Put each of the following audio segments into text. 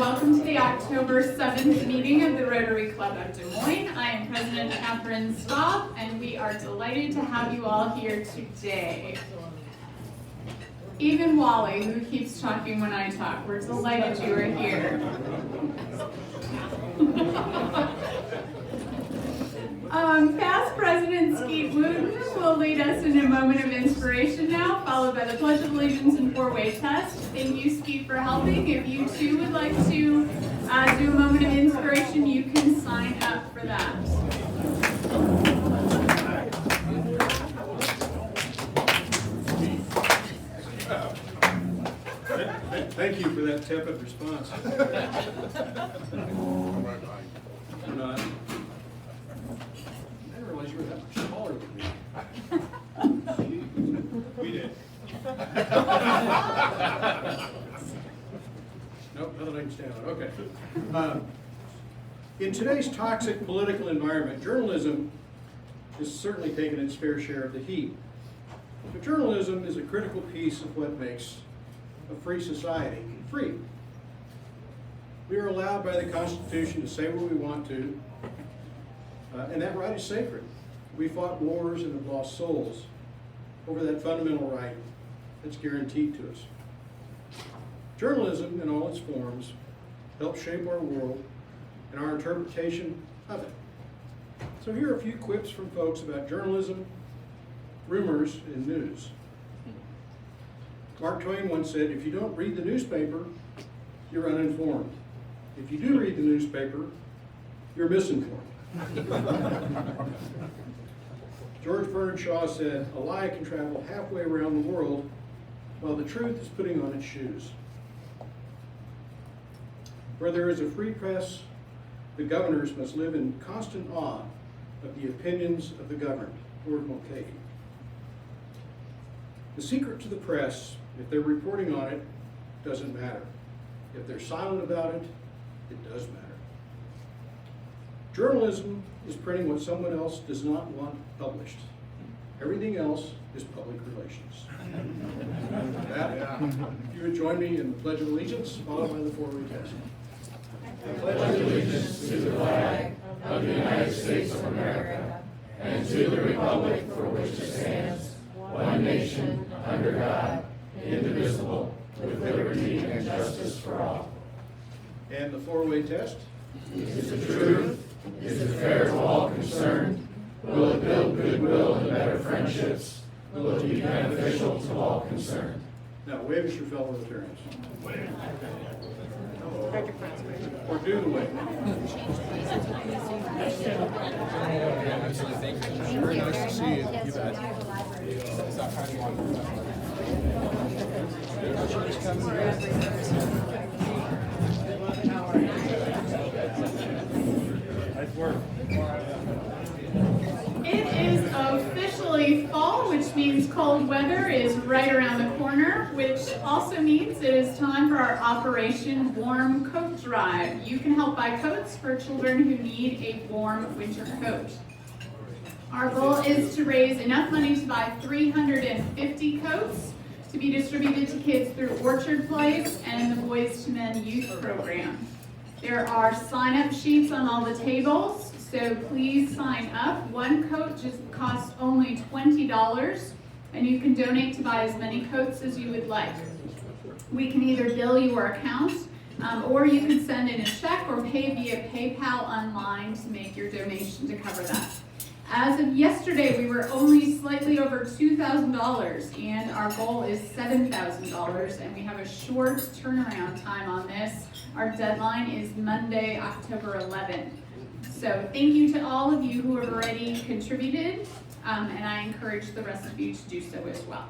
welcome to the October 7th meeting of the Rotary Club of Des Moines. I am President Catherine Staub, and we are delighted to have you all here today. Even Wally, who keeps talking when I talk, we're delighted you are here. Past President Skeet Wooten will lead us in a moment of inspiration now, followed by the Pledge of Allegiance and four-way test. Thank you, Skeet, for helping. If you too would like to do a moment of inspiration, you can sign up for that. Thank you for that tepid response. I didn't realize you were that much smaller than me. We did. Nope, nothing I can stand on. Okay. In today's toxic political environment, journalism has certainly taken its fair share of the heat. But journalism is a critical piece of what makes a free society free. We are allowed by the Constitution to say what we want to, and that right is sacred. We fought wars and have lost souls over that fundamental right that's guaranteed to us. Journalism in all its forms helps shape our world and our interpretation of it. So here are a few quips from folks about journalism, rumors, and news. Mark Twain once said, if you don't read the newspaper, you're uninformed. If you do read the newspaper, you're misinformed. George Bernard Shaw said, a lie can travel halfway around the world while the truth is putting on its shoes. Where there is a free press, the governors must live in constant awe of the opinions of the governed. Lord Mulcahy. The secret to the press, if they're reporting on it, doesn't matter. If they're silent about it, it does matter. Journalism is printing what someone else does not want published. Everything else is public relations. With that, if you would join me in the Pledge of Allegiance, followed by the four-way test. I pledge allegiance to the flag of the United States of America and to the republic for which it stands, one nation, under God, indivisible, with liberty and justice for all. And the four-way test. Is it true? Is it fair to all concerned? Will it build goodwill and better friendships? Will it be beneficial to all concerned? Now, wave at your fellow Rotarians. Or do the wave. Absolutely. Thank you. Very nice to see you. You bet. Stop hiding on. Nice work. It is officially fall, which means cold weather is right around the corner, which also means it is time for our Operation Warm Coat Drive. You can help buy coats for children who need a warm winter coat. Our goal is to raise enough money to buy 350 coats to be distributed to kids through Orchard Place and the Boys to Men Youth Program. There are sign-up sheets on all the tables, so please sign up. One coat just costs only $20, and you can donate to buy as many coats as you would like. We can either bill your account, or you can send in a check or pay via PayPal online to make your donation to cover that. As of yesterday, we were only slightly over $2,000, and our goal is $7,000, and we have a short turnaround time on this. Our deadline is Monday, October 11th. So thank you to all of you who have already contributed, and I encourage the rest of you to do so as well.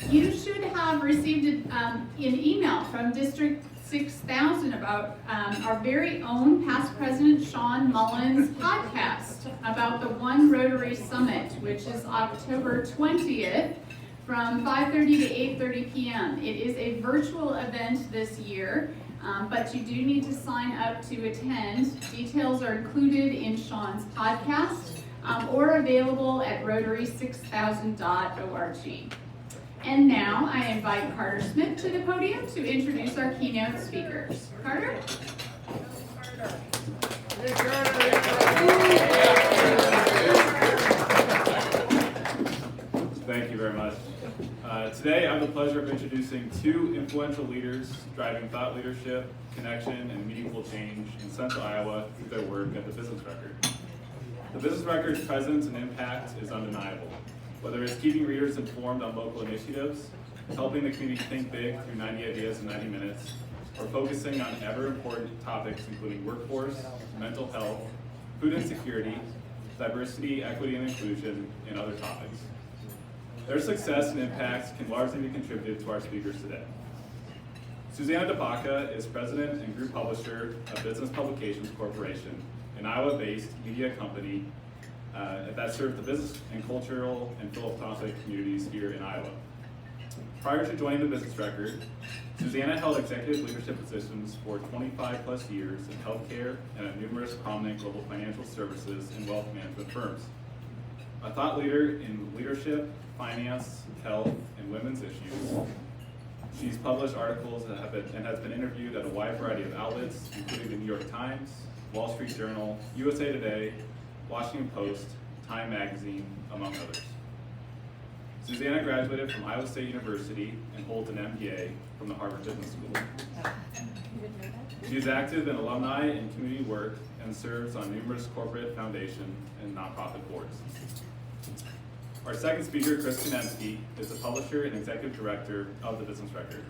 You should have received an email from District 6000 about our very own past President Sean Mullins podcast about the One Rotary Summit, which is October 20th from 5:30 to 8:30 p.m. It is a virtual event this year, but you do need to sign up to attend. Details are included in Sean's podcast or available at rotary6000.org. And now I invite Carter Smith to the podium to introduce our keynote speakers. Carter? Thank you very much. Today I have the pleasure of introducing two influential leaders driving thought leadership, connection, and meaningful change in Central Iowa through their work at the Business Record. The Business Record's presence and impact is undeniable. Whether it's keeping readers informed on local initiatives, helping the community think big through 90 ideas in 90 minutes, or focusing on ever-important topics including workforce, mental health, food insecurity, diversity, equity, and inclusion, and other topics. Their success and impact can largely be contributed to our speakers today. Susanna DeBaca is president and group publisher of Business Publications Corporation, an Iowa-based media company that serves the business and cultural and philanthropic communities here in Iowa. Prior to joining the Business Record, Susanna held executive leadership positions for 25 plus years in healthcare and at numerous prominent global financial services and wealth management firms. A thought leader in leadership, finance, health, and women's issues, she's published articles and has been interviewed at a wide variety of outlets, including the New York Times, Wall Street Journal, USA Today, Washington Post, Time Magazine, among others. Susanna graduated from Iowa State University and holds an MBA from the Harvard Business School. She is active in alumni and community work and serves on numerous corporate foundation and nonprofit boards. Our second speaker, Chris Tennenski, is the publisher and executive director of the Business Record.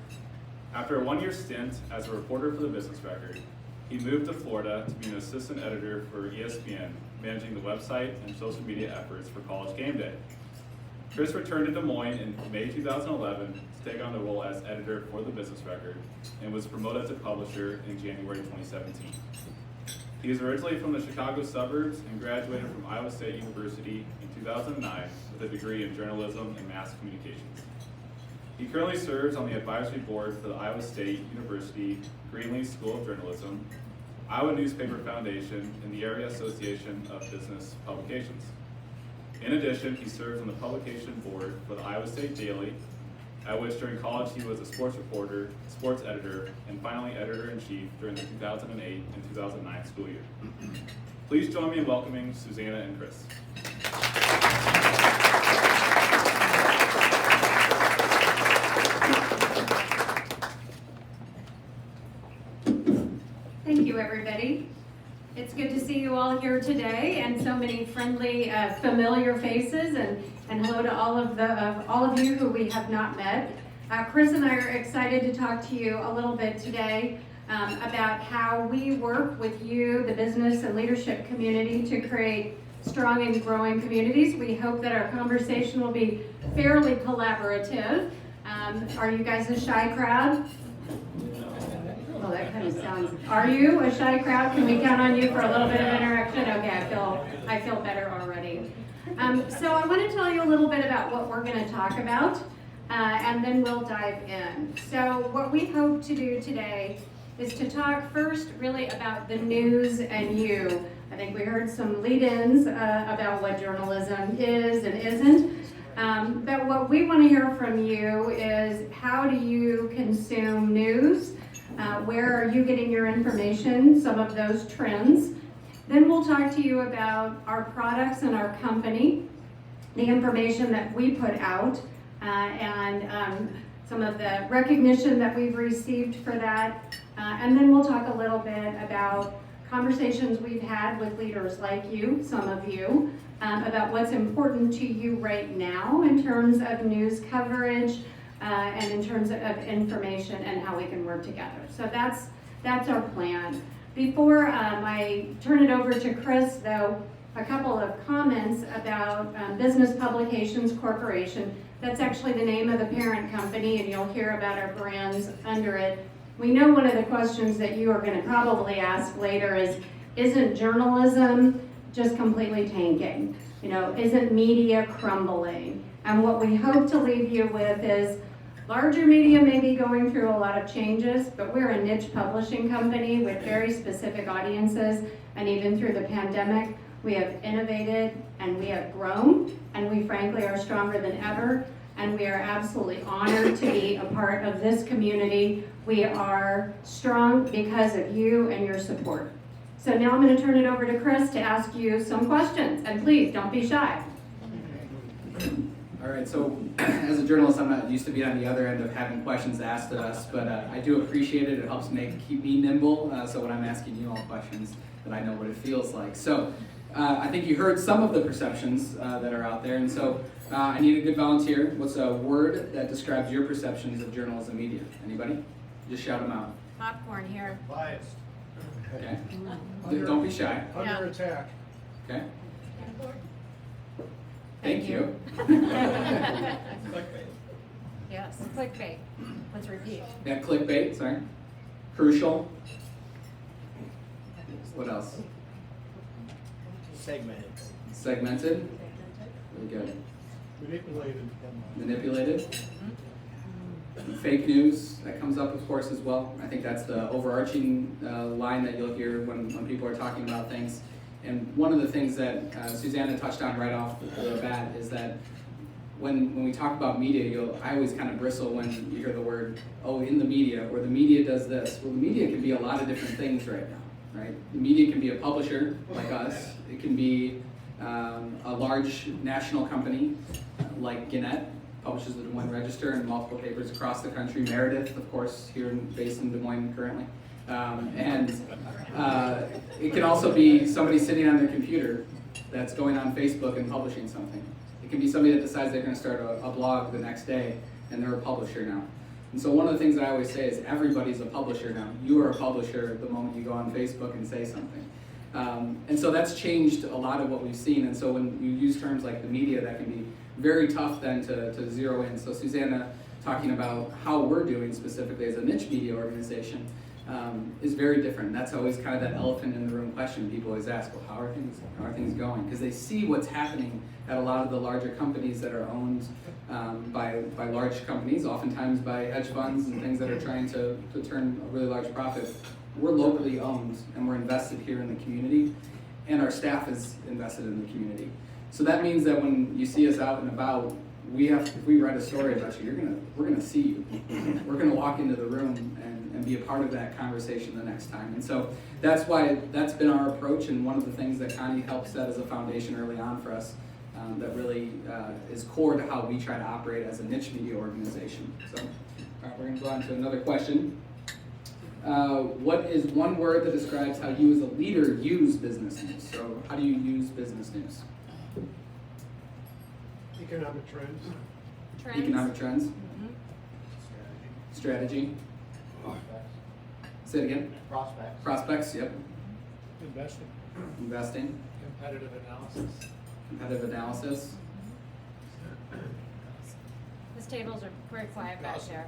After a one-year stint as a reporter for the Business Record, he moved to Florida to be an assistant editor for ESPN, managing the website and social media efforts for College Game Day. Chris returned to Des Moines in May 2011 to take on the role as editor for the Business Record and was promoted to publisher in January 2017. He is originally from the Chicago suburbs and graduated from Iowa State University in 2009 with a degree in journalism and mass communications. He currently serves on the advisory board for the Iowa State University Greenlee School of Journalism, Iowa Newspaper Foundation, and the Area Association of Business Publications. In addition, he serves on the publication board for the Iowa State Daily, at which during college he was a sports reporter, sports editor, and finally editor-in-chief during the 2008 and 2009 school year. Please join me in welcoming Susanna and Chris. Thank you, everybody. It's good to see you all here today, and so many friendly, familiar faces, and hello to all of you who we have not met. Chris and I are excited to talk to you a little bit today about how we work with you, the business and leadership community, to create strong and growing communities. We hope that our conversation will be fairly collaborative. Are you guys a shy crowd? Oh, that kind of sounds. Are you a shy crowd? Can we count on you for a little bit of interaction? Okay, I feel better already. So I want to tell you a little bit about what we're going to talk about, and then we'll dive in. So what we hope to do today is to talk first really about the news and you. I think we heard some lead-ins about what journalism is and isn't. But what we want to hear from you is, how do you consume news? Where are you getting your information? Some of those trends. Then we'll talk to you about our products and our company, the information that we put out, and some of the recognition that we've received for that. And then we'll talk a little bit about conversations we've had with leaders like you, some of you, about what's important to you right now in terms of news coverage, and in terms of information and how we can work together. So that's our plan. Before I turn it over to Chris, though, a couple of comments about Business Publications Corporation. That's actually the name of the parent company, and you'll hear about our brands under it. We know one of the questions that you are going to probably ask later is, isn't journalism just completely tanking? You know, isn't media crumbling? And what we hope to leave you with is, larger media may be going through a lot of changes, but we're a niche publishing company with very specific audiences, and even through the pandemic, we have innovated and we have grown, and we frankly are stronger than ever. and we are absolutely honored to be a part of this community. We are strong because of you and your support. So now I'm going to turn it over to Chris to ask you some questions, and please don't be shy. All right, so as a journalist, I'm not used to being on the other end of having questions asked of us, but I do appreciate it. It helps keep me nimble, so when I'm asking you all questions, that I know what it feels like. So I think you heard some of the perceptions that are out there, and so I need a good volunteer. What's a word that describes your perceptions of journalism media? Anybody? Just shout them out. Popcorn here. Biased. Okay. Don't be shy. Under attack. Okay. Thank you. Clickbait. Yes, clickbait. Let's repeat. Yeah, clickbait, sorry. Crucial. What else? Segmented. Segmented. Really good. Manipulated. Manipulated. Fake news, that comes up, of course, as well. I think that's the overarching line that you'll hear when people are talking about things. And one of the things that Susanna touched on right off the bat is that when we talk about media, I always kind of bristle when you hear the word, oh, in the media, or the media does this. Well, the media can be a lot of different things right now, right? The media can be a publisher, like us. It can be a large national company, like Gannett, publishes the Des Moines Register and multiple papers across the country. Meredith, of course, based in Des Moines currently. It can also be somebody sitting on their computer that's going on Facebook and publishing something. It can be somebody that decides they're going to start a blog the next day, and they're a publisher now. And so one of the things that I always say is everybody's a publisher now. You are a publisher the moment you go on Facebook and say something. And so that's changed a lot of what we've seen. And so when you use terms like the media, that can be very tough then to zero in. So Susanna talking about how we're doing specifically as a niche media organization is very different. That's always kind of that elephant in the room question people always ask, well, how are things going? Because they see what's happening at a lot of the larger companies that are owned by large companies, oftentimes by hedge funds and things that are trying to turn a really large profit. We're locally owned and we're invested here in the community, and our staff is invested in the community. So that means that when you see us out and about, if we write a story about you, we're gonna see you. We're gonna walk into the room and be a part of that conversation the next time. And so that's why that's been our approach, and one of the things that Connie helped set as a foundation early on for us that really is core to how we try to operate as a niche media organization. So all right, we're gonna go on to another question. What is one word that describes how you as a leader use business news? So how do you use business news? Economic trends. Trends. Economic trends. Mhm. Strategy. Say it again. Prospects. Prospects, yep. Investing. Investing. Competitive analysis. Competitive analysis. These tables are very quiet back there.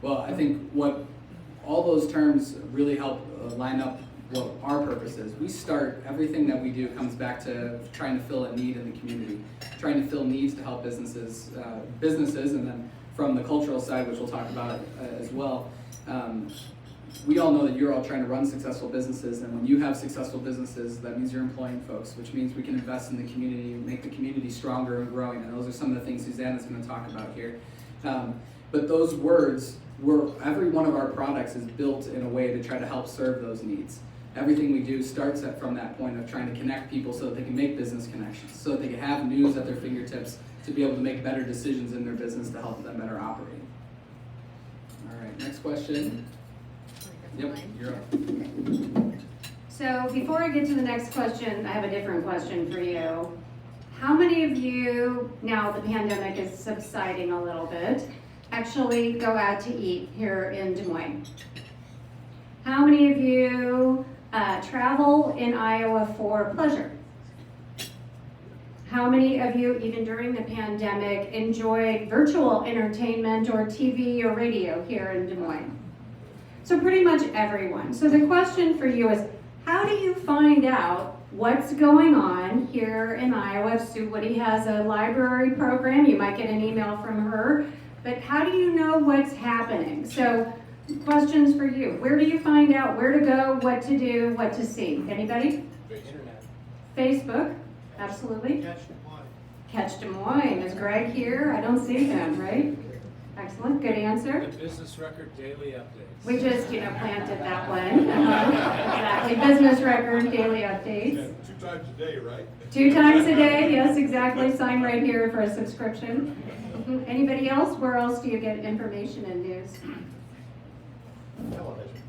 Well, I think what all those terms really help line up what our purpose is. We start, everything that we do comes back to trying to fill a need in the community, trying to fill needs to help businesses, and then from the cultural side, which we'll talk about as well. We all know that you're all trying to run successful businesses, and when you have successful businesses, that means you're employing folks, which means we can invest in the community, make the community stronger and growing, and those are some of the things Susanna's going to talk about here. But those words, every one of our products is built in a way to try to help serve those needs. Everything we do starts from that point of trying to connect people so that they can make business connections, so that they can have news at their fingertips to be able to make better decisions in their business to help them better operate. All right, next question. Yep, you're up. So before I get to the next question, I have a different question for you. How many of you, now the pandemic is subsiding a little bit, actually go out to eat here in Des Moines? How many of you travel in Iowa for pleasure? How many of you, even during the pandemic, enjoyed virtual entertainment or TV or radio here in Des Moines? So pretty much everyone. So the question for you is, how do you find out what's going on here in Iowa? If Sue Woody has a library program, you might get an email from her, but how do you know what's happening? So questions for you. Where do you find out where to go, what to do, what to see? Anybody? The internet. Facebook, absolutely. Catch the play. Catch Des Moines. Is Greg here? I don't see him, right? Excellent, good answer. The Business Record Daily Updates. We just, planted that one. Exactly, Business Record Daily Updates. 2 times a day, right? 2 times a day, yes, exactly. Sign right here for a subscription. Anybody else? Where else do you get information and news? Television.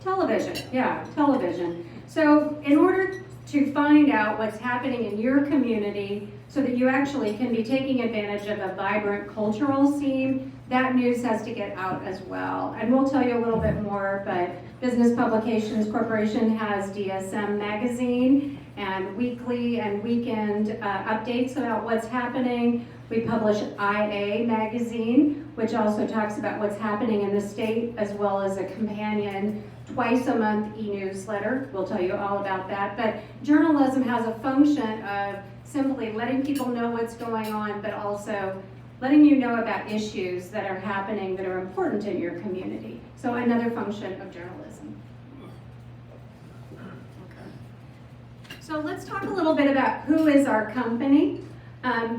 Television, yeah, television. So in order to find out what's happening in your community so that you actually can be taking advantage of a vibrant cultural scene, that news has to get out as well. And we'll tell you a little bit more, but Business Publications Corporation has DSM magazine and weekly and weekend updates about what's happening. We publish IA magazine, which also talks about what's happening in the state, as well as a companion twice-a-month e-newsletter. We'll tell you all about that. But journalism has a function of simply letting people know what's going on, but also letting you know about issues that are happening that are important in your community. So another function of journalism. So let's talk a little bit about who is our company.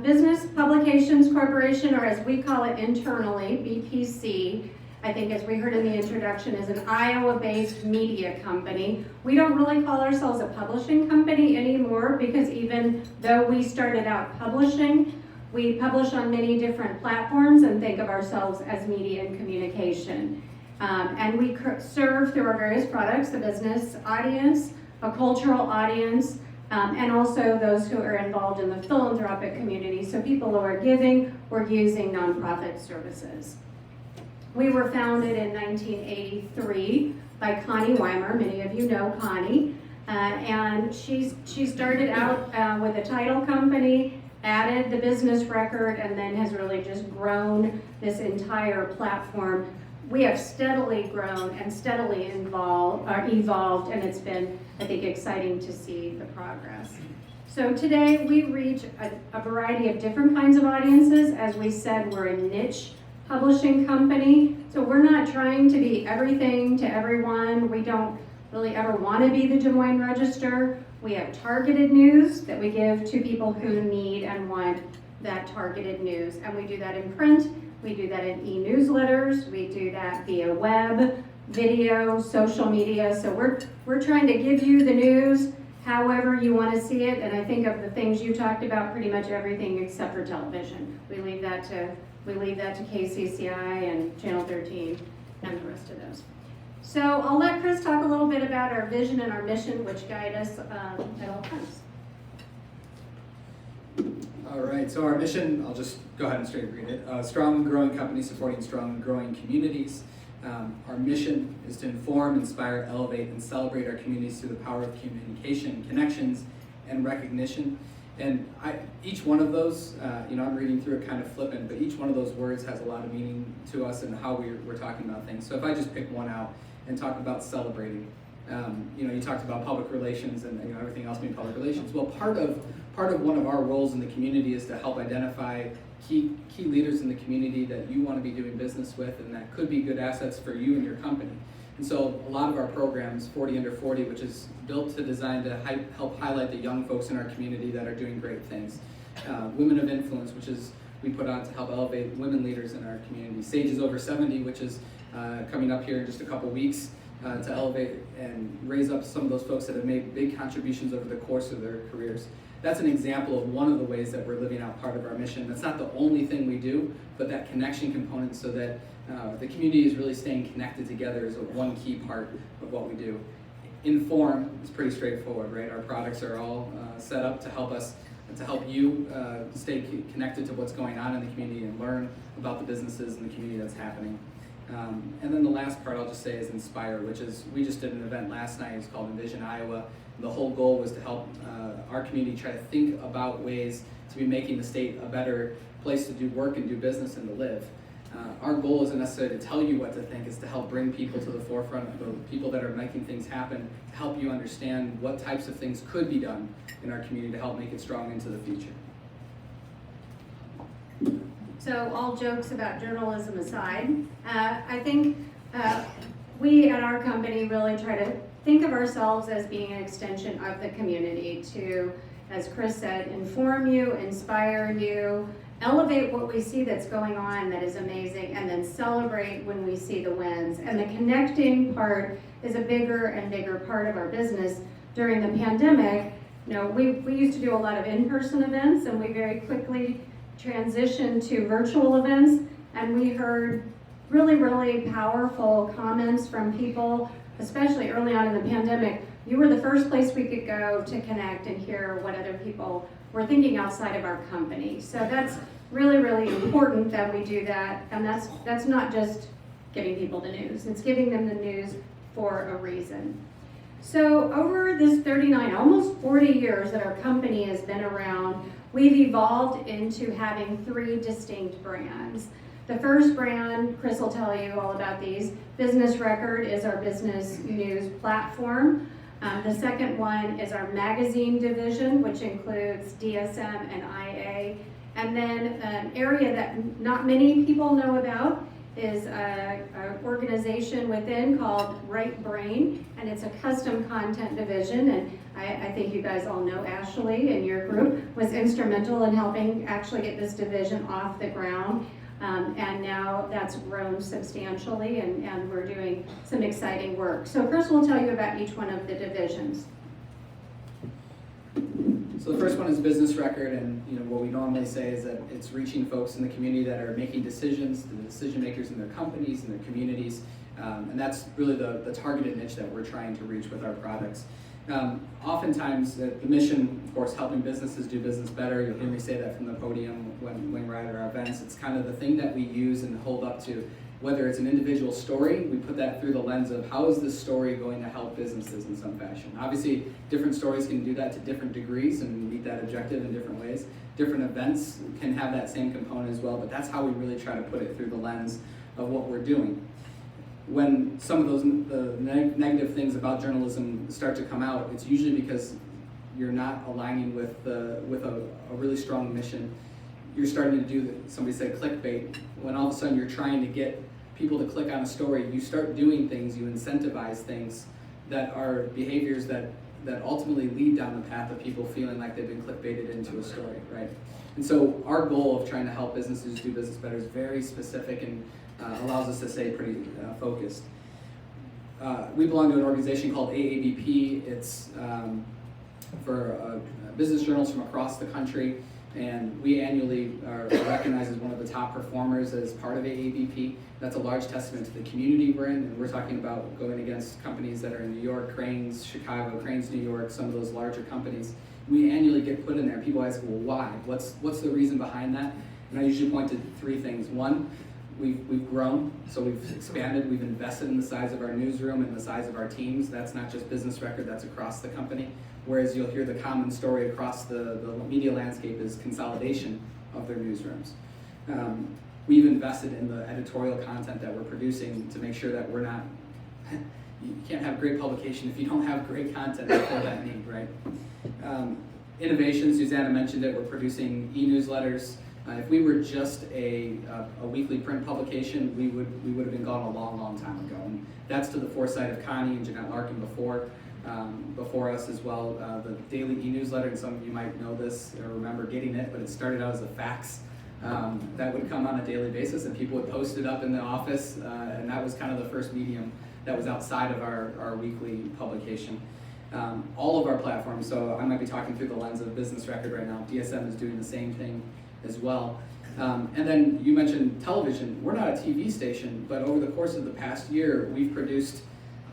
Business Publications Corporation, or as we call it internally, BPC, I think as we heard in the introduction, is an Iowa-based media company. We don't really call ourselves a publishing company anymore because even though we started out publishing, we publish on many different platforms and think of ourselves as media and communication. And we serve through our various products, the business audience, a cultural audience, and also those who are involved in the philanthropic community, so people who are giving or using nonprofit services. We were founded in 1983 by Connie Weimer. Many of you know Connie. And she started out with a title company, added the business record, and then has really just grown this entire platform. We have steadily grown and steadily evolved, and it's been, I think, exciting to see the progress. So today we reach a variety of different kinds of audiences. As we said, we're a niche publishing company, so we're not trying to be everything to everyone. We don't really ever want to be the Des Moines Register. We have targeted news that we give to people who need and want that targeted news, and we do that in print, we do that in e-newsletters, we do that via web, video, social media. So we're trying to give you the news however you want to see it, and I think of the things you talked about, pretty much everything except for television. We leave that to KCCI and Channel 13 and the rest of those. So I'll let Chris talk a little bit about our vision and our mission, which guide us at all times. All right, so our mission, I'll just go ahead and straight read it. Strong and growing companies supporting strong and growing communities. Our mission is to inform, inspire, elevate, and celebrate our communities through the power of communication, connections, and recognition. And each one of those, I'm reading through it kind of flippant, but each one of those words has a lot of meaning to us and how we're talking about things. So if I just pick one out and talk about celebrating, you talked about public relations and everything else being public relations. Well, part of one of our roles in the community is to help identify key leaders in the community that you want to be doing business with and that could be good assets for you and your company. And so a lot of our programs, 40 Under 40, which is built to design to help highlight the young folks in our community that are doing great things. Women of Influence, which is we put on to help elevate women leaders in our community. Sages Over 70, which is coming up here in just a couple weeks to elevate and raise up some of those folks that have made big contributions over the course of their careers. That's an example of one of the ways that we're living out part of our mission. That's not the only thing we do, but that connection component so that the community is really staying connected together is one key part of what we do. Inform is pretty straightforward, right? Our products are all set up to help you stay connected to what's going on in the community and learn about the businesses in the community that's happening. And then the last part I'll just say is inspire, which is we just did an event last night. It's called Envision Iowa. The whole goal was to help our community try to think about ways to be making the state a better place to do work and do business and to live. Our goal isn't necessarily to tell you what to think, it's to help bring people to the forefront, the people that are making things happen, to help you understand what types of things could be done in our community to help make it strong into the future. So all jokes about journalism aside, I think we at our company really try to think of ourselves as being an extension of the community to as Chris said, inform you, inspire you, elevate what we see that's going on that is amazing, and then celebrate when we see the wins. And the connecting part is a bigger and bigger part of our business. During the pandemic, we used to do a lot of in-person events, and we very quickly transitioned to virtual events, and we heard really, really powerful comments from people, especially early on in the pandemic. You were the first place we could go to connect and hear what other people were thinking outside of our company. So that's really, really important that we do that, and that's not just giving people the news, it's giving them the news for a reason. So over this 39, almost 40 years that our company has been around, we've evolved into having 3 distinct brands. The first brand, Chris will tell you all about these. Business Record is our business news platform. The second one is our magazine division, which includes DSM and IA. And then an area that not many people know about is an organization within called Right Brain, and it's a custom content division. And I think you guys all know Ashley and your group was instrumental in helping actually get this division off the ground. And now that's grown substantially, and we're doing some exciting work. So Chris will tell you about each one of the divisions. So the first one is Business Record, and what we normally say is that it's reaching folks in the community that are making decisions, the decision makers in their companies and their communities, and that's really the targeted niche that we're trying to reach with our products. Oftentimes, the mission, of course, helping businesses do business better. You'll hear me say that from the podium when we're at our events. It's kind of the thing that we use and hold up to. Whether it's an individual story, we put that through the lens of how is this story going to help businesses in some fashion. Obviously, different stories can do that to different degrees and meet that objective in different ways. Different events can have that same component as well, but that's how we really try to put it through the lens of what we're doing. When some of those negative things about journalism start to come out, it's usually because you're not aligning with a really strong mission. You're starting to do, somebody said clickbait, when all of a sudden you're trying to get people to click on a story, you start doing things, you incentivize things that are behaviors that ultimately lead down the path of people feeling like they've been clickbaited into a story, right? And so our goal of trying to help businesses do business better is very specific and allows us to stay pretty focused. We belong to an organization called AABP. It's for business journals from across the country, and we annually are recognized as one of the top performers as part of AABP. That's a large testament to the community we're in, and we're talking about going against companies that are in New York, Cranes, Chicago, Cranes, New York, some of those larger companies. We annually get put in there. People ask, well, why? What's the reason behind that? And I usually point to 3 things. One, we've grown, so we've expanded, we've invested in the size of our newsroom and the size of our teams. That's not just Business Record, that's across the company. Whereas you'll hear the common story across the media landscape is consolidation of their newsrooms. We've invested in the editorial content that we're producing to make sure that we're not, you can't have great publication if you don't have great content before that need, right? Innovation, Susanna mentioned it, we're producing e-newsletters. If we were just a weekly print publication, we would have been gone a long, long time ago. And that's to the foresight of Connie and Jeanette Larkin before us as well. The daily e-newsletter, and some of you might know this or remember getting it, but it started out as a fax that would come on a daily basis, and people would post it up in the office, and that was kind of the first medium that was outside of our weekly publication. All of our platforms, so I might be talking through the lens of Business Record right now. DSM is doing the same thing as well. And then you mentioned television. We're not a TV station, but over the course of the past year, we've produced,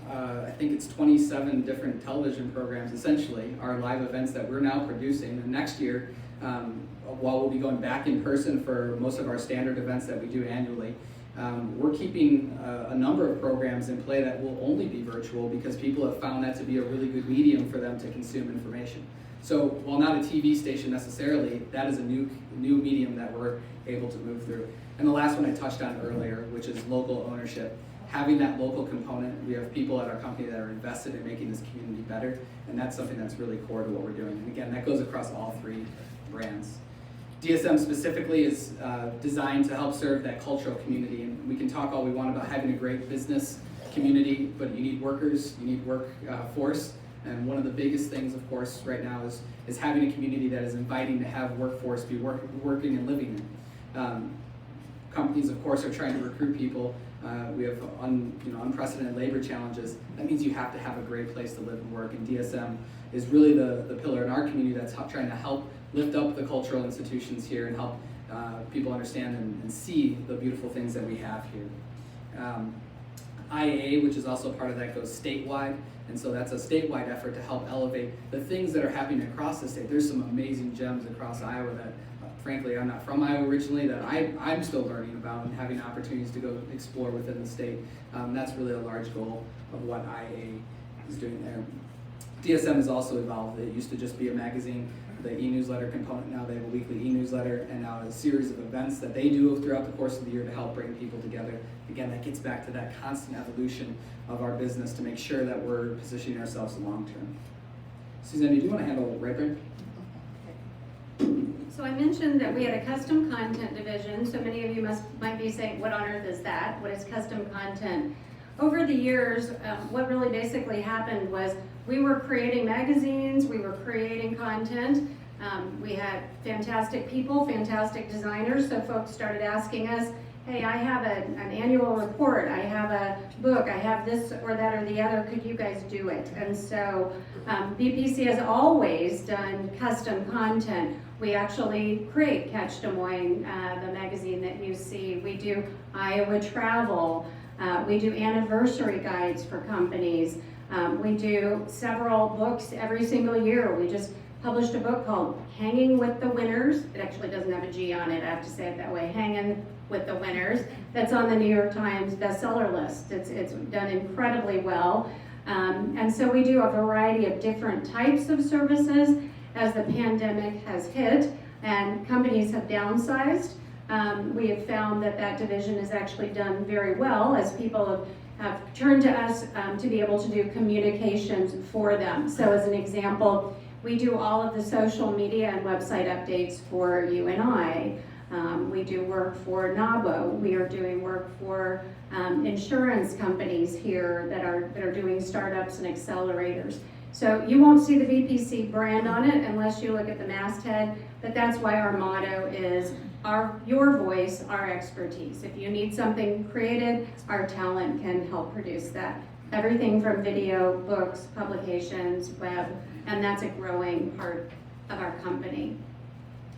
I think it's 27 different television programs, essentially, our live events that we're now producing. And next year, while we'll be going back in person for most of our standard events that we do annually, we're keeping a number of programs in play that will only be virtual because people have found that to be a really good medium for them to consume information. So while not a TV station necessarily, that is a new medium that we're able to move through. And the last one I touched on earlier, which is local ownership. Having that local component, we have people at our company that are invested in making this community better, and that's something that's really core to what we're doing. And again, that goes across all 3 brands. DSM specifically is designed to help serve that cultural community, and we can talk all we want about having a great business community, but you need workers, you need workforce, And one of the biggest things, of course, right now is having a community that is inviting to have workforce be working and living in. Companies, of course, are trying to recruit people. We have unprecedented labor challenges. That means you have to have a great place to live and work, and DSM is really the pillar in our community that's trying to help lift up the cultural institutions here and help people understand and see the beautiful things that we have here. IAA, which is also part of that, goes statewide, and so that's a statewide effort to help elevate the things that are happening across the state. There's some amazing gems across Iowa that, frankly, I'm not from Iowa originally, that I'm still learning about and having opportunities to go explore within the state. That's really a large goal of what IAA is doing there. DSM has also evolved. It used to just be a magazine, the e-newsletter component. Now they have a weekly e-newsletter and now a series of events that they do throughout the course of the year to help bring people together. Again, that gets back to that constant evolution of our business to make sure that we're positioning ourselves long term. Suzanne, do you want to handle it right there? So I mentioned that we had a custom content division. So many of you might be saying, what on earth is that? What is custom content? Over the years, what really basically happened was we were creating magazines, we were creating content. We had fantastic people, fantastic designers, so folks started asking us, hey, I have an annual report, I have a book, I have this or that or the other, could you guys do it? And so BPC has always done custom content. We actually create Catch Des Moines, the magazine that you see. We do Iowa travel. We do anniversary guides for companies. We do several books every single year. We just published a book called Hanging with the Winners. It actually doesn't have a G on it, I have to say it that way, Hanging with the Winners. That's on the New York Times bestseller list. It's done incredibly well. And so we do a variety of different types of services as the pandemic has hit and companies have downsized. We have found that division has actually done very well as people have turned to us to be able to do communications for them. So as an example, we do all of the social media and website updates for UNI. We do work for NABO. We are doing work for insurance companies here that are doing startups and accelerators. So you won't see the VPC brand on it unless you look at the masthead, but that's why our motto is your voice, our expertise. If you need something created, our talent can help produce that. Everything from video, books, publications, web, and that's a growing part of our company.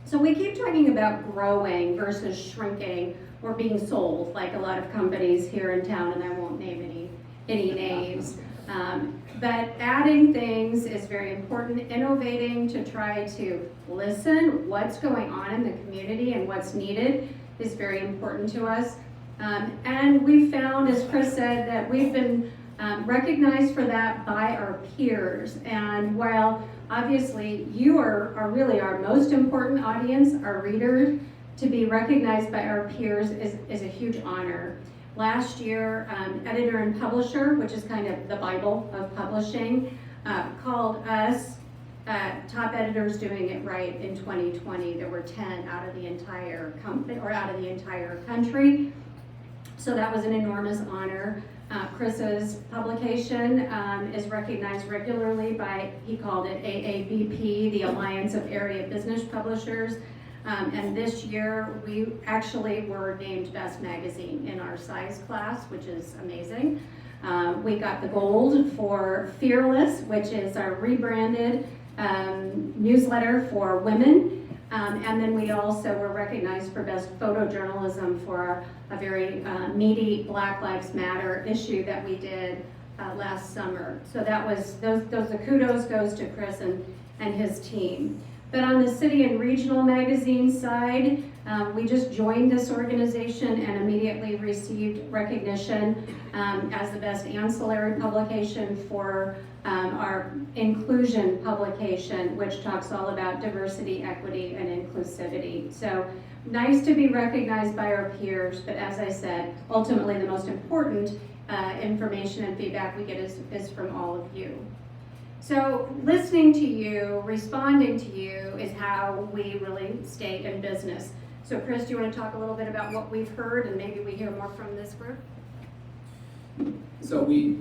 So we keep talking about growing versus shrinking or being sold, like a lot of companies here in town, and I won't name any names. But adding things is very important. Innovating to try to listen what's going on in the community and what's needed is very important to us. And we found, as Chris said, that we've been recognized for that by our peers. And while obviously you are really our most important audience, our readers, to be recognized by our peers is a huge honor. Last year, Editor and Publisher, which is kind of the Bible of publishing, called us top editors doing it right in 2020. There were 10 out of the entire company or out of the entire country. So that was an enormous honor. Chris's publication is recognized regularly by, he called it AABP, the Alliance of Area Business Publishers. And this year, we actually were named Best Magazine in our size class, which is amazing. We got the gold for Fearless, which is our rebranded newsletter for women. And then we also were recognized for Best Photojournalism for a very meaty Black Lives Matter issue that we did last summer. So that was, the kudos goes to Chris and his team. But on the city and regional magazine side, we just joined this organization and immediately received recognition as the best ancillary publication for our inclusion publication, which talks all about diversity, equity, and inclusivity. So nice to be recognized by our peers, but as I said, ultimately the most important information and feedback we get is from all of you. So listening to you, responding to you is how we really stay in business. So Chris, do you want to talk a little bit about what we've heard and maybe we hear more from this group? So we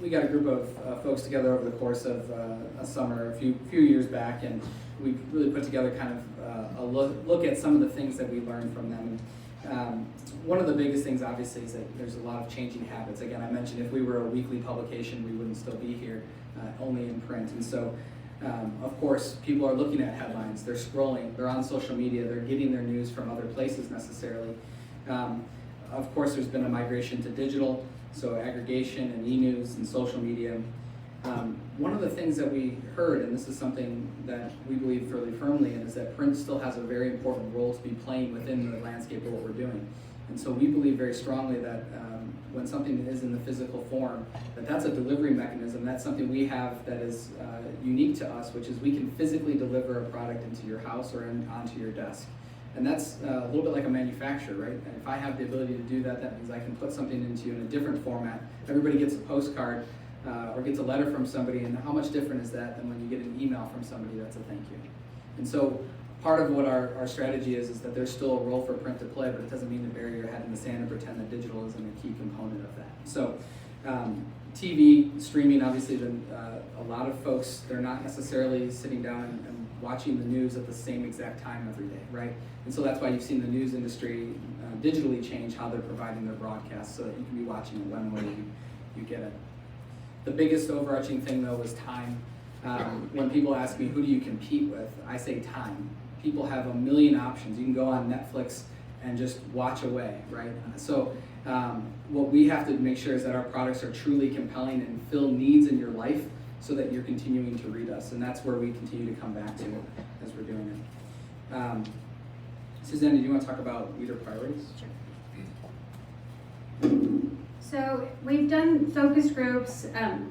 got a group of folks together over the course of a summer a few years back, and we really put together kind of a look at some of the things that we learned from them. One of the biggest things, obviously, is that there's a lot of changing habits. Again, I mentioned if we were a weekly publication, we wouldn't still be here, only in print. And so, of course, people are looking at headlines, they're scrolling, they're on social media, they're getting their news from other places necessarily. Of course, there's been a migration to digital, so aggregation and e-news and social media. One of the things that we heard, and this is something that we believe fairly firmly in, is that print still has a very important role to be playing within the landscape of what we're doing. And so we believe very strongly that when something is in the physical form, that's a delivery mechanism. That's something we have that is unique to us, which is we can physically deliver a product into your house or onto your desk. And that's a little bit like a manufacturer, right? And if I have the ability to do that, that means I can put something into you in a different format. Everybody gets a postcard or gets a letter from somebody, and how much different is that than when you get an email from somebody that's a thank you? And so part of what our strategy is that there's still a role for print to play, but it doesn't mean to bury your head in the sand and pretend that digital isn't a key component of that. So TV, streaming, obviously, a lot of folks, they're not necessarily sitting down and watching the news at the same exact time every day, right? And so that's why you've seen the news industry digitally change how they're providing their broadcasts so that you can be watching it whenever you get it. The biggest overarching thing, though, was time. When people ask me, who do you compete with, I say time. People have a million options. You can go on Netflix and just watch away, right? So what we have to make sure is that our products are truly compelling and fill needs in your life so that you're continuing to read us. And that's where we continue to come back to as we're doing it. Susanna, do you want to talk about leader priorities? Sure. So we've done focus groups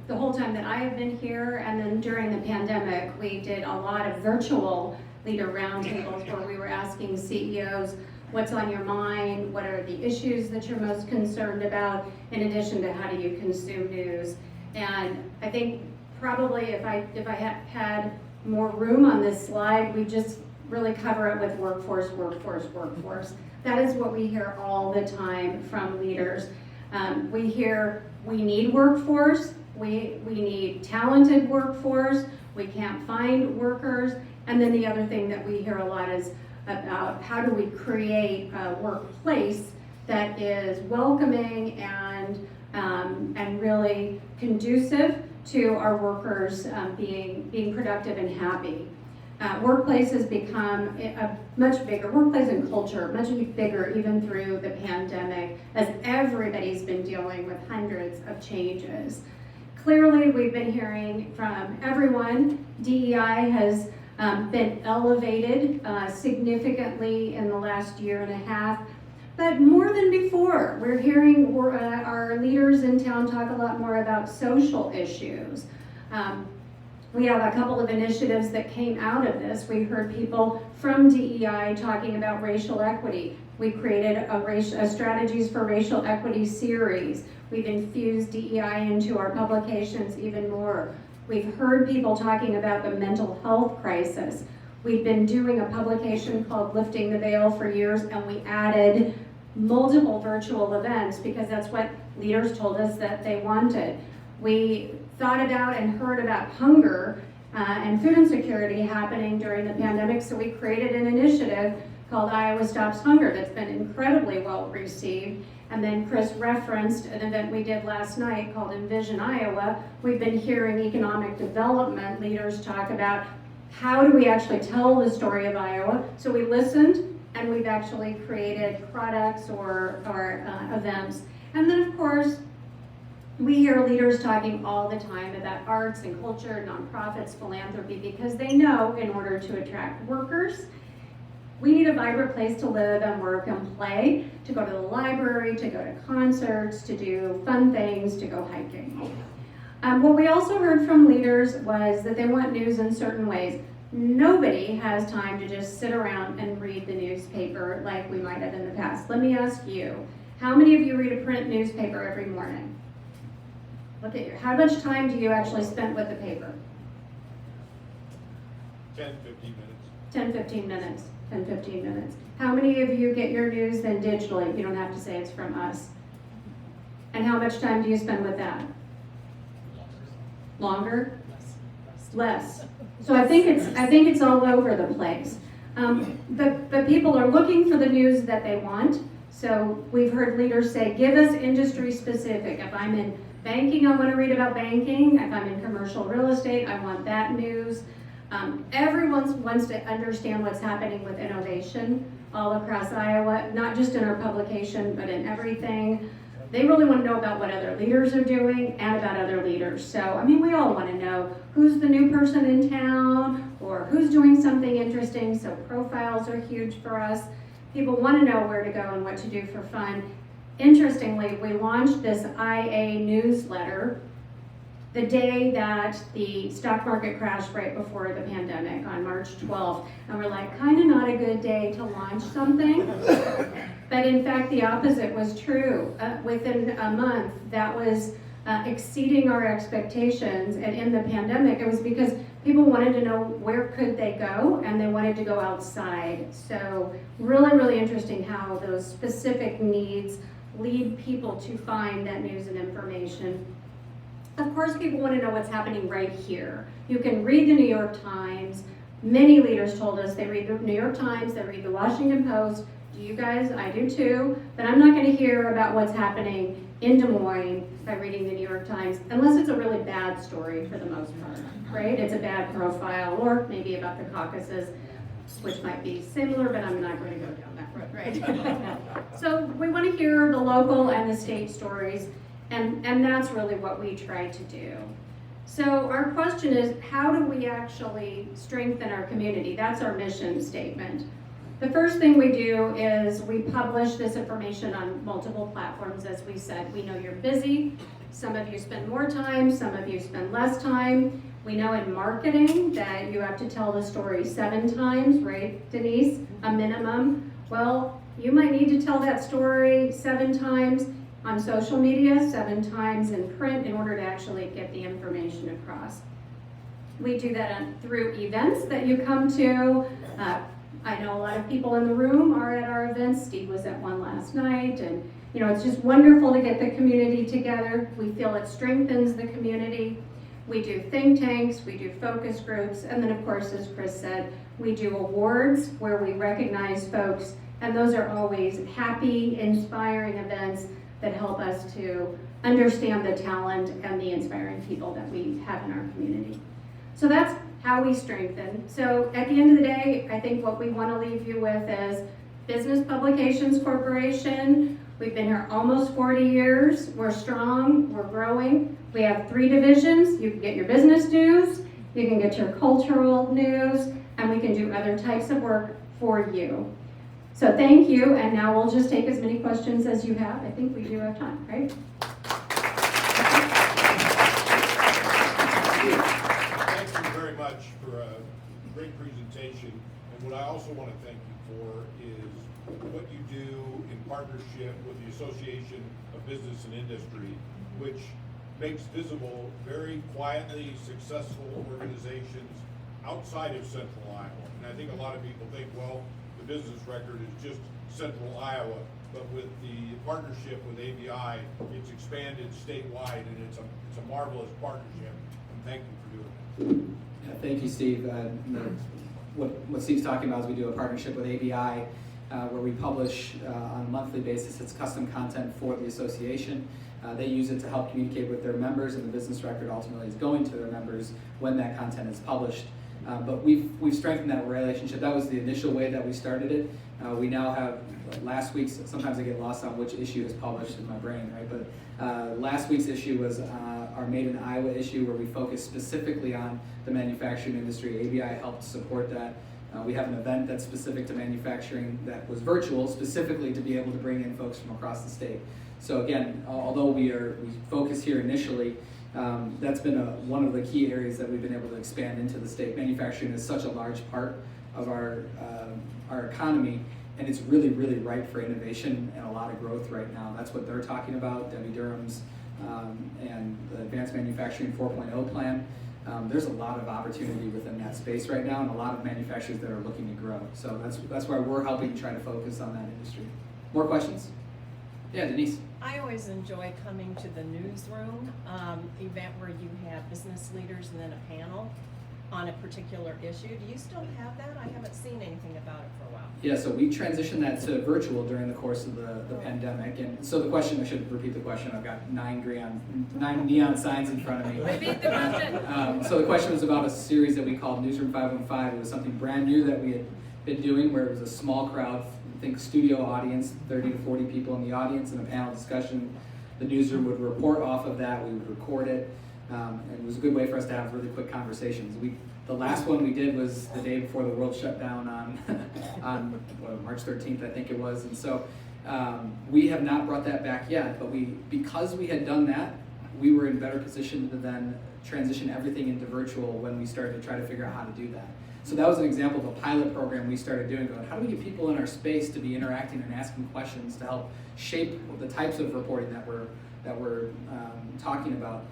the whole time that I have been here, and then during the pandemic, we did a lot of virtual leader roundtables where we were asking CEOs, what's on your mind, what are the issues that you're most concerned about, in addition to how do you consume news. And I think probably if I had more room on this slide, we just really cover it with workforce. That is what we hear all the time from leaders. We hear we need workforce, we need talented workforce, we can't find workers, and then the other thing that we hear a lot is about how do we create a workplace that is welcoming and really conducive to our workers being productive and happy. Workplace has become a much bigger, workplace and culture, much bigger even through the pandemic, as everybody's been dealing with hundreds of changes. Clearly, we've been hearing from everyone, DEI has been elevated significantly in the last year and a half, but more than before, we're hearing our leaders in town talk a lot more about social issues. We have a couple of initiatives that came out of this. We heard people from DEI talking about racial equity. We created a Strategies for Racial Equity series. We've infused DEI into our publications even more. We've heard people talking about the mental health crisis. We've been doing a publication called Lifting the Veil for years, and we added multiple virtual events because that's what leaders told us that they wanted. We thought about and heard about hunger and food insecurity happening during the pandemic, so we created an initiative called Iowa Stops Hunger that's been incredibly well received. And then Chris referenced an event we did last night called Envision Iowa. We've been hearing economic development leaders talk about how do we actually tell the story of Iowa. So we listened and we've actually created products or events. And then of course, we hear leaders talking all the time about arts and culture, nonprofits, philanthropy, because they know in order to attract workers, we need a vibrant place to live and work and play, to go to the library, to go to concerts, to do fun things, to go hiking. What we also heard from leaders was that they want news in certain ways. Nobody has time to just sit around and read the newspaper like we might have in the past. Let me ask you, how many of you read a print newspaper every morning? Look at how much time do you actually spend with the paper? 10, 15 minutes. 10, 15 minutes. 10, 15 minutes. How many of you get your news then digitally? You don't have to say it's from us. And how much time do you spend with that? Longer? Less. So I think it's all over the place. But people are looking for the news that they want. So we've heard leaders say, give us industry specific. If I'm in banking, I want to read about banking. If I'm in commercial real estate, I want that news. Everyone wants to understand what's happening with innovation all across Iowa, not just in our publication, but in everything. They really want to know about what other leaders are doing and about other leaders. So, I mean, we all want to know who's the new person in town or who's doing something interesting. So profiles are huge for us. People want to know where to go and what to do for fun. Interestingly, we launched this IA newsletter the day that the stock market crashed right before the pandemic on March 12th. And we're like, kind of not a good day to launch something. But in fact, the opposite was true. Within a month, that was exceeding our expectations. And in the pandemic, it was because people wanted to know where could they go, and they wanted to go outside. So really, really interesting how those specific needs lead people to find that news and information. Of course, people want to know what's happening right here. You can read the New York Times. Many leaders told us they read the New York Times, they read the Washington Post. Do you guys? I do too. But I'm not going to hear about what's happening in Des Moines by reading the New York Times, unless it's a really bad story for the most part, right? It's a bad profile, or maybe about the caucuses, which might be similar, but I'm not going to go down that road, right? So we want to hear the local and the state stories, and that's really what we try to do. So our question is, how do we actually strengthen our community? That's our mission statement. The first thing we do is we publish this information on multiple platforms. As we said, we know you're busy. Some of you spend more time, some of you spend less time. We know in marketing that you have to tell the story 7 times, right, Denise? A minimum. Well, you might need to tell that story 7 times on social media, 7 times in print in order to actually get the information across. We do that through events that you come to. I know a lot of people in the room are at our events. Steve was at one last night, and you know, it's just wonderful to get the community together. We feel it strengthens the community. We do think tanks, we do focus groups, and then of course, as Chris said, we do awards where we recognize folks, and those are always happy, inspiring events that help us to understand the talent and the inspiring people that we have in our community. So that's how we strengthen. So at the end of the day, I think what we want to leave you with is Business Publications Corporation. We've been here almost 40 years. We're strong, we're growing. We have 3 divisions. You can get your business news, you can get your cultural news, and we can do other types of work for you. So thank you, and now we'll just take as many questions as you have. I think we do have time, right? Thank you very much for a great presentation. And what I also want to thank you for is what you do in partnership with the Association of Business and Industry, which makes visible very quietly successful organizations outside of Central Iowa. And I think a lot of people think, well, the business record is just Central Iowa, but with the partnership with ABI, it's expanded statewide, and it's a marvelous partnership. And thank you for doing it. Yeah, thank you, Steve. What Steve's talking about is we do a partnership with ABI where we publish on a monthly basis. It's custom content for the association. They use it to help communicate with their members, and the business record ultimately is going to their members when that content is published. But we've strengthened that relationship. That was the initial way that we started it. We now have last week's, sometimes I get lost on which issue is published in my brain, right? But last week's issue was our Made in Iowa issue, where we focused specifically on the manufacturing industry. ABI helped support that. We have an event that's specific to manufacturing that was virtual, specifically to be able to bring in folks from across the state. So again, although we focus here initially, that's been one of the key areas that we've been able to expand into the state. Manufacturing is such a large part of our economy, and it's really, really ripe for innovation and a lot of growth right now. That's what they're talking about, Debbie Durham's and the Advanced Manufacturing 4.0 plan. There's a lot of opportunity within that space right now, and a lot of manufacturers that are looking to grow. So that's why we're helping try to focus on that industry. More questions? Yeah, Denise. I always enjoy coming to the Newsroom event where you have business leaders and then a panel on a particular issue. Do you still have that? I haven't seen anything about it for a while. Yeah, so we transitioned that to virtual during the course of the pandemic. And so the question, I should repeat the question. I've got 9 neon signs in front of me. Repeat the question. So the question was about a series that we called Newsroom 515. It was something brand new that we had been doing where it was a small crowd, I think studio audience, 30 to 40 people in the audience, and a panel discussion. The Newsroom would report off of that. We would record it. And it was a good way for us to have really quick conversations. The last one we did was the day before the world shut down on March 13th, I think it was. And so we have not brought that back yet, but because we had done that, we were in better position to then transition everything into virtual when we started to try to figure out how to do that. So that was an example of a pilot program we started doing, going, how do we get people in our space to be interacting and asking questions to help shape the types of reporting that we're talking about.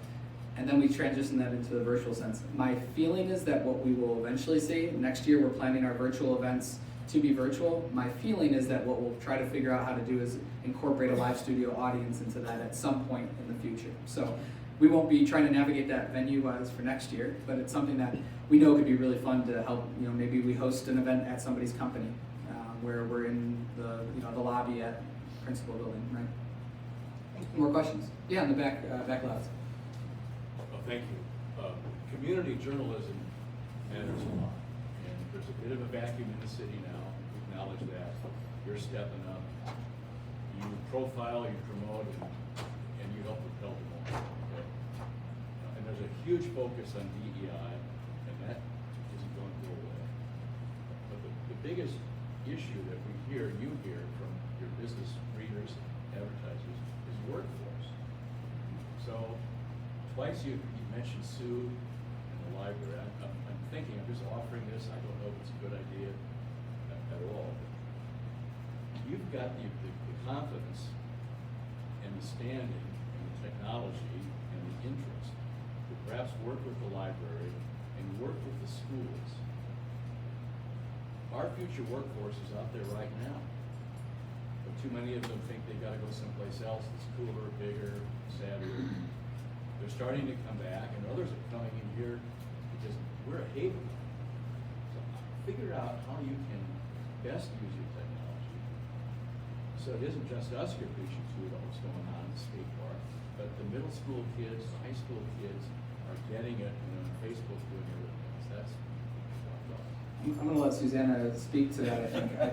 And then we transition that into the virtual sense. My feeling is that what we will eventually see, next year we're planning our virtual events to be virtual. My feeling is that what we'll try to figure out how to do is incorporate a live studio audience into that at some point in the future. So we won't be trying to navigate that venue-wise for next year, but it's something that we know could be really fun to help. Maybe we host an event at somebody's company where we're in the lobby at principal building, right? More questions? Yeah, in the back lots. Thank you. Community journalism matters a lot, and there's a bit of a vacuum in the city now. We acknowledge that. You're stepping up. You profile, you promote, and you help propel them all. Okay? And there's a huge focus on DEI, and that isn't going to go away. But the biggest issue that you hear from your business readers, advertisers, is workforce. So twice you mentioned Sue in the library. I'm thinking, I'm just offering this. I don't know if it's a good idea at all. You've got the confidence and the standing and the technology and the interest to perhaps work with the library and work with the schools. Our future workforce is out there right now, but too many of them think they've got to go someplace else that's cooler, bigger, sadder. They're starting to come back, and others are coming in here because we're a haven. So figure out how you can best use your technology so it isn't just us you're preaching to about what's going on in the skate park, but the middle school kids, the high school kids are getting it, and on Facebook doing everything else. That's what I thought. I'm going to let Susanna speak to that, I think. And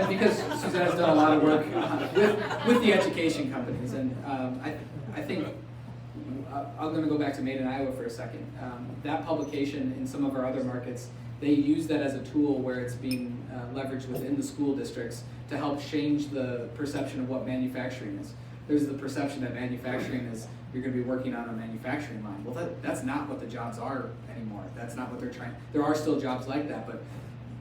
because Susanna's done a lot of work with the education companies, and I think I'm going to go back to Made in Iowa for a second. That publication in some of our other markets, they use that as a tool where it's being leveraged within the school districts to help change the perception of what manufacturing is. There's the perception that manufacturing is you're going to be working on a manufacturing line. Well, that's not what the jobs are anymore. That's not what they're trying. There are still jobs like that, but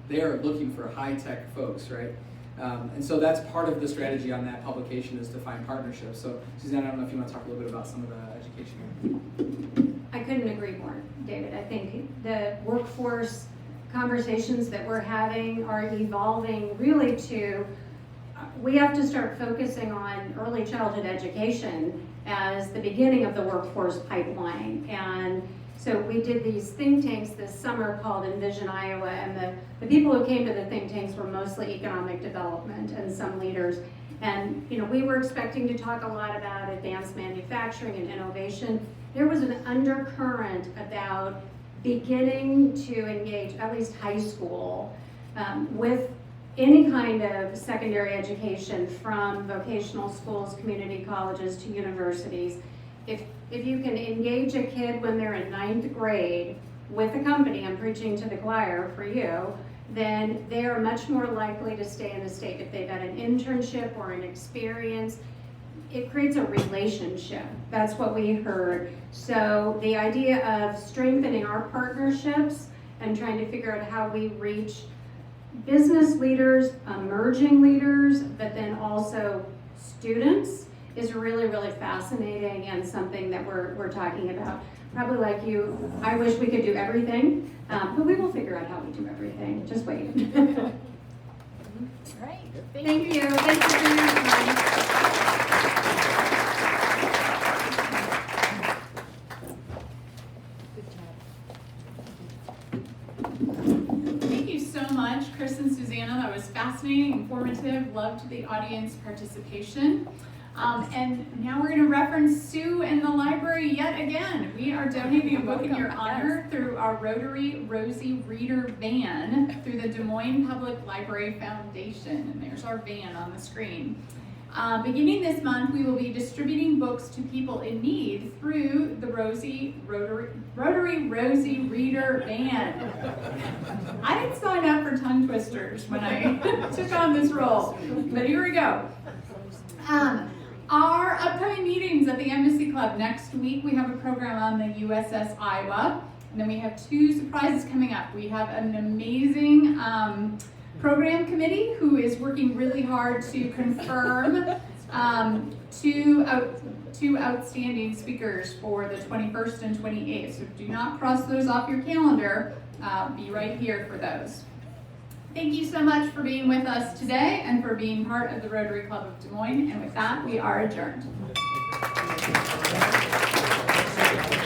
they are looking for high-tech folks, right? And so that's part of the strategy on that publication is to find partnerships. So Susanna, I don't know if you want to talk a little bit about some of the education. I couldn't agree more, David. I think the workforce conversations that we're having are evolving really to, we have to start focusing on early childhood education as the beginning of the workforce pipeline. And so we did these think tanks this summer called Envision Iowa, and the people who came to the think tanks were mostly economic development and some leaders. And we were expecting to talk a lot about advanced manufacturing and innovation. There was an undercurrent about beginning to engage, at least high school, with any kind of secondary education from vocational schools, community colleges to universities. If you can engage a kid when they're in 9th grade with a company, I'm preaching to the choir for you, then they are much more likely to stay in the state. If they've had an internship or an experience, it creates a relationship. That's what we heard. So the idea of strengthening our partnerships and trying to figure out how we reach business leaders, emerging leaders, but then also students is really, really fascinating and something that we're talking about. Probably like you, I wish we could do everything, but we will figure out how we do everything. Just wait. Right. Thank you. Thank you very much. was fascinating, informative, loved the audience participation. And now we're going to reference Sue and the library yet again. We are donating a book in your honor through our Rotary Rosie Reader van through the Des Moines Public Library Foundation. And there's our van on the screen. Beginning this month, we will be distributing books to people in need through the Rotary Rosie Reader van. I didn't sign up for tongue twisters when I took on this role, but here we go. Our upcoming meetings at the Embassy Club. Next week, we have a program on the USS Iowa, and then we have 2 surprises coming up. We have an amazing program committee who is working really hard to confirm 2 outstanding speakers for the 21st and 28th. So do not cross those off your calendar. Be right here for those. Thank you so much for being with us today and for being part of the Rotary Club of Des Moines. And with that, we are adjourned.